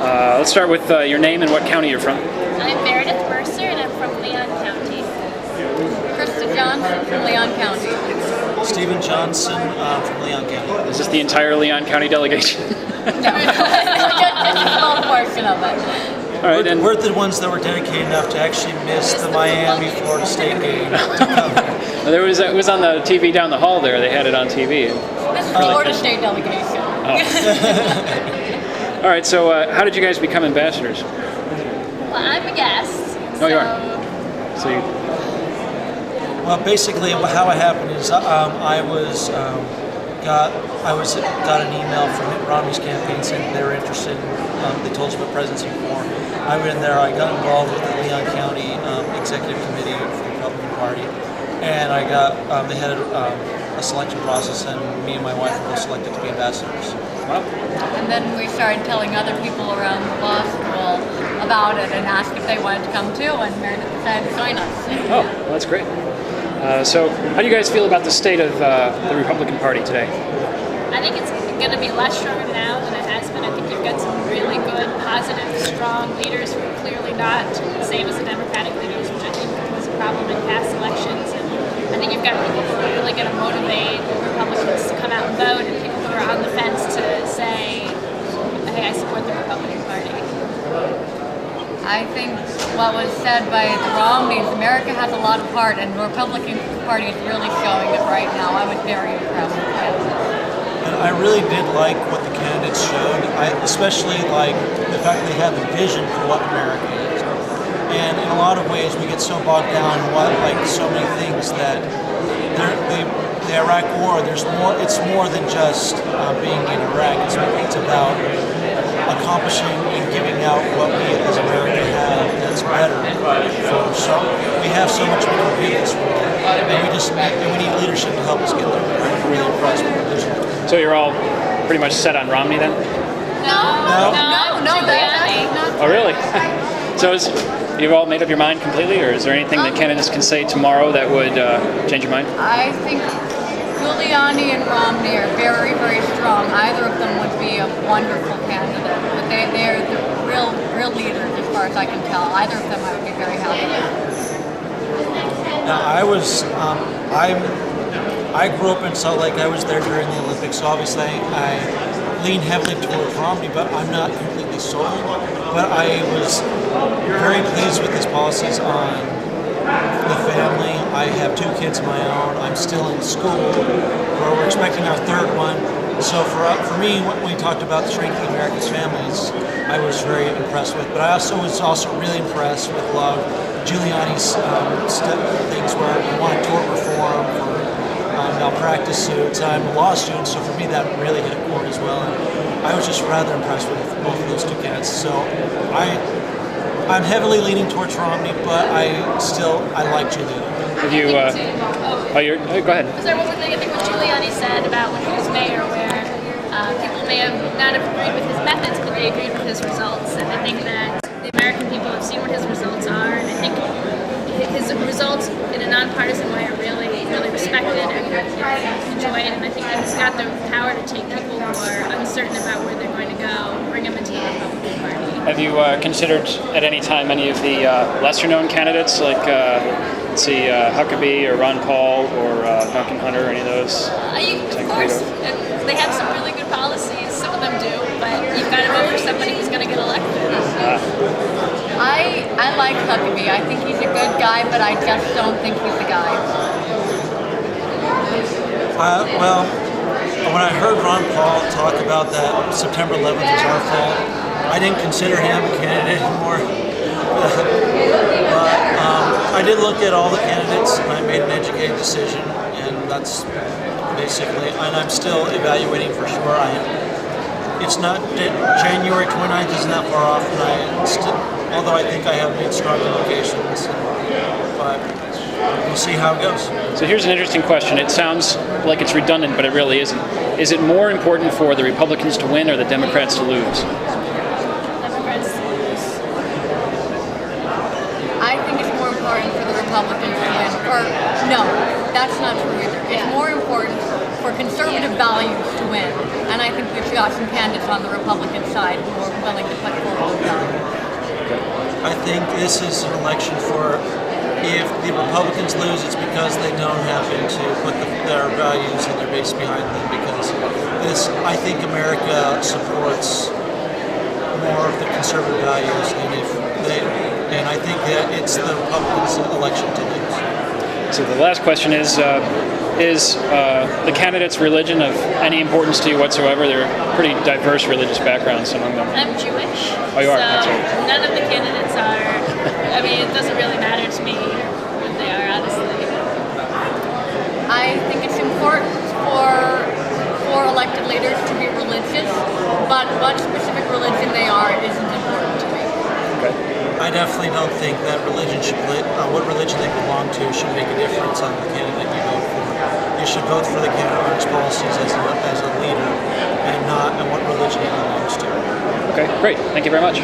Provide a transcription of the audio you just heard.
Let's start with your name and what county you're from. I'm Meredith Mercer, and I'm from Leon County. Christa Johnson from Leon County. Stephen Johnson from Leon County. Is this the entire Leon County delegation? No, just a small portion of it. All right, and We're the ones that were dedicated enough to actually miss the Miami, Florida State game to come here. it was on the TV down the hall there. They had it on TV. This is the Florida State delegation. All right, so how did you guys become ambassadors? Well, I'm a guest. No, you aren't. So you... Well, basically, how it happened is I got an email from Mitt Romney's campaign saying they were interested. They told us about Presidency before. I went in there. I got involved with the Leon County Executive Committee for the Republican Party, and I got they had a selection process, and me and my wife were both selected to be ambassadors. Wow. And then we started telling other people around the law school about it and asked if they wanted to come too, and Meredith decided to join us. Oh, well, that's great. So how do you guys feel about the state of the Republican Party today? I think it's going to be less stronger now than it has been. I think you've got some really good, positive, strong leaders who are clearly not the same as the Democratic leaders, which I think was a problem in past elections. And I think you've got people who are really going to motivate Republicans to come out and vote, and people who are on the fence to say, hey, I support the Republican Party. I think what was said by the Romneys, America has a lot of heart, and the Republican Party is really showing it right now. I was very impressed with that. And I really did like what the candidates showed. I especially like the fact they had the vision for what America is. And in a lot of ways, we get so bogged down in what, like so many things that the Iraq War. There's more. It's more than just being in Iraq. It's about accomplishing and giving out what we as America have that's better. So we have so much we can do this world, and we need leadership to help us get there. I'm really impressed with the vision. So you're all pretty much set on Romney then? No, that's not. Oh, really? So you've all made up your mind completely, or is there anything that candidates can say tomorrow that would change your mind? I think Giuliani and Romney are very, very strong. Either of them would be a wonderful candidate, but they're the real leaders as far as I can tell. Either of them I would be very happy with. Now, I grew up in Salt Lake. I was there during the Olympics, so obviously I lean heavily toward Romney, but I'm not completely sold. But I was very pleased with his policies on the family. I have 2 kids of my own. I'm still in school, where we're expecting our 3rd one. So for me, when we talked about strengthening America's families, I was very impressed with. But I was also really impressed with a lot of Giuliani's things where he wanted tort reform for malpractice suits. I'm a law student, so for me that really hit a chord as well. And I was just rather impressed with both of those 2 candidates. So I'm heavily leaning towards Romney, but I like Giuliani. Have you? Go ahead. Was there one thing I think what Giuliani said about when he was mayor, where people may have not have agreed with his methods, but they agreed with his results, and I think that the American people have seen what his results are, and I think his results in a nonpartisan way are really, really respected and enjoyed, and I think that he's got the power to take people who are uncertain about where they're going to go and bring them into the Republican Party. Have you considered at any time any of the lesser-known candidates, like let's see, Huckabee or Ron Paul or Duncan Hunter, or any of those? Of course, and they have some really good policies. Some of them do, but you've got to vote for somebody who's going to get elected. I like Huckabee. I think he's a good guy, but I just don't think he's the guy. Well, when I heard Ron Paul talk about that September 11th was our fault, I didn't consider him a candidate anymore. But I did look at all the candidates, and I made an educated decision, and that's basically, and I'm still evaluating for sure. It's not, January 29th isn't that far off, and although I think I have made strong indications, but we'll see how it goes. So here's an interesting question. It sounds like it's redundant, but it really isn't. Is it more important for the Republicans to win or the Democrats to lose? Democrats to lose. I think it's more important for the Republicans to win. Or, no, that's not true either. It's more important for conservative values to win. And I think we've got some candidates on the Republican side who are willing to put forward I think this is an election for, if the Republicans lose, it's because they don't happen to put their values and their base behind them, because I think America supports more of the conservative values and I think that it's the Republicans' election to lose. So the last question is the candidate's religion of any importance to you whatsoever? There are pretty diverse religious backgrounds among them. I'm Jewish. Oh, you are? So That's right. none of the candidates are. I mean, it doesn't really matter to me what they are, honestly. I think it's important for elected leaders to be religious, but what specific religion they are isn't important to me. Okay. I definitely don't think that what religion they belong to should make a difference on the candidate you vote for. You should vote for the candidate on his policies as a leader, and not on what religion he belongs to. Okay, great. Thank you very much.